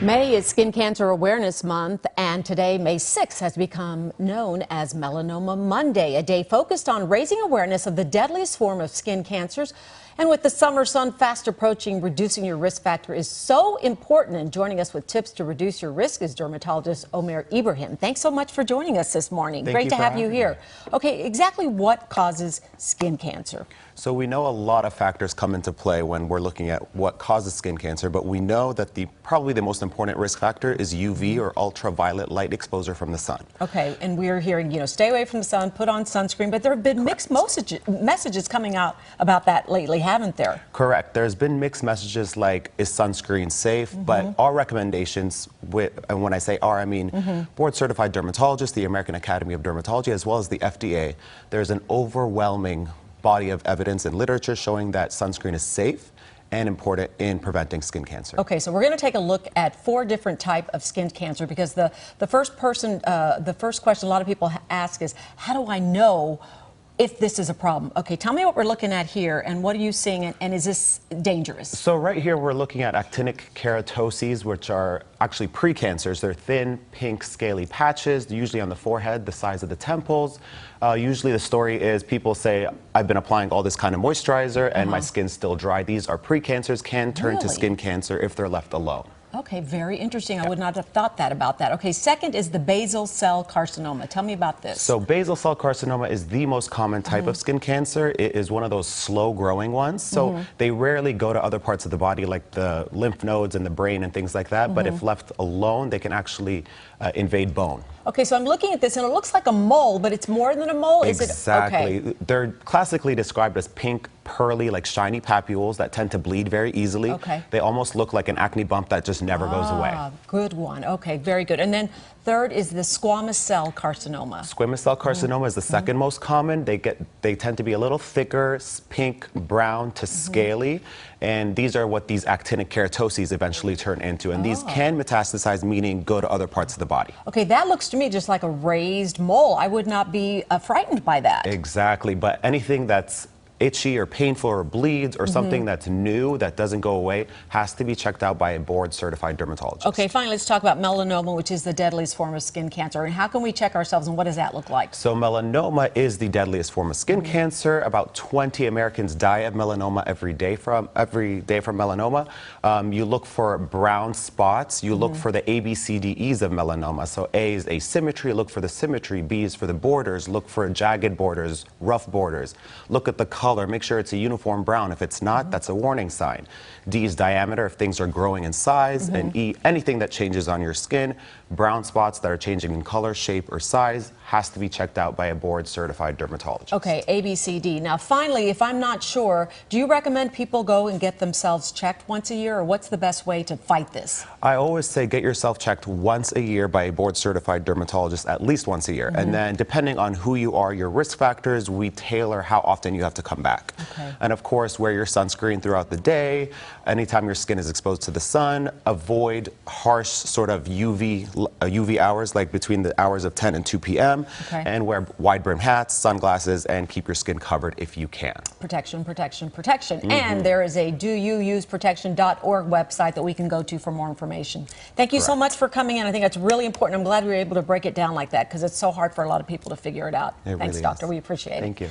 May is Skin Cancer Awareness Month, and today, May 6th, has become known as Melanoma Monday, a day focused on raising awareness of the deadliest form of skin cancers. And with the summer sun fast approaching, reducing your risk factor is so important. And joining us with tips to reduce your risk is dermatologist Omer Ibrahim. Thanks so much for joining us this morning. Great to have you here. Okay, exactly what causes skin cancer? So we know a lot of factors come into play when we're looking at what causes skin cancer, but we know that probably the most important risk factor is UV or ultraviolet light exposure from the sun. Okay, and we're hearing, stay away from the sun, put on sunscreen, but there have been mixed messages coming out about that lately, haven't there? Correct. There's been mixed messages like, is sunscreen safe? But our recommendations, and when I say our, I mean board certified dermatologists, the American Academy of Dermatology, as well as the FDA, there's an overwhelming body of evidence and literature showing that sunscreen is safe and important in preventing skin cancer. Okay, so we're going to take a look at 4 different types of skin cancer, because the first question a lot of people ask is, how do I know if this is a problem? Okay, tell me what we're looking at here, and what are you seeing, and is this dangerous? So right here we're looking at actinic keratoses, which are actually precancers. They're thin, pink, scaly patches, usually on the forehead, the size of the temples. Usually the story is people say, I've been applying all this kind of moisturizer and my skin's still dry. These are precancers, can turn to skin cancer if they're left alone. Okay, very interesting. I would not have thought that about that. Okay, second is the basal cell carcinoma. Tell me about this. So basal cell carcinoma is the most common type of skin cancer. It is one of those slow growing ones. So they rarely go to other parts of the body like the lymph nodes and the brain and things like that. But if left alone, they can actually invade bone. Okay, so I'm looking at this and it looks like a mole, but it's more than a mole. Exactly. Is it? Okay. They're classically described as pink, pearly, like shiny papules that tend to bleed very easily. Okay. They almost look like an acne bump that just never goes away. Good one. Okay, very good. And then third is the squamous cell carcinoma. Squamous cell carcinoma is the second most common. They tend to be a little thicker, pink, brown to scaly, and these are what these actinic keratoses eventually turn into. And these can metastasize, meaning go to other parts of the body. Okay, that looks to me just like a raised mole. I would not be frightened by that. Exactly, but anything that's itchy or painful or bleeds or something that's new that doesn't go away has to be checked out by a board certified dermatologist. Okay, finally, let's talk about melanoma, which is the deadliest form of skin cancer. And how can we check ourselves, and what does that look like? So melanoma is the deadliest form of skin cancer. About 20 Americans die of melanoma every day from melanoma. You look for brown spots. You look for the ABCDEs of melanoma. So A is asymmetry. Look for the symmetry. B is for the borders. Look for jagged borders, rough borders. Look at the color. Make sure it's a uniform brown. If it's not, that's a warning sign. D is diameter, if things are growing in size. And E, anything that changes on your skin. Brown spots that are changing in color, shape, or size has to be checked out by a board certified dermatologist. Okay, ABCD. Now finally, if I'm not sure, do you recommend people go and get themselves checked once a year, or what's the best way to fight this? I always say get yourself checked once a year by a board certified dermatologist, at least once a year. And then depending on who you are, your risk factors, we tailor how often you have to come back. Okay. And of course, wear your sunscreen throughout the day. Anytime your skin is exposed to the sun, avoid harsh sort of UV hours, like between the hours of 10 and 2 p.m. And wear wide brim hats, sunglasses, and keep your skin covered if you can. Protection, protection, protection. And there is a doyouyouseprotection.org website that we can go to for more information. Thank you so much for coming in. I think that's really important. I'm glad we were able to break it down like that, because it's so hard for a lot of people to figure it out. Thanks, Doctor. We appreciate it. Thank you.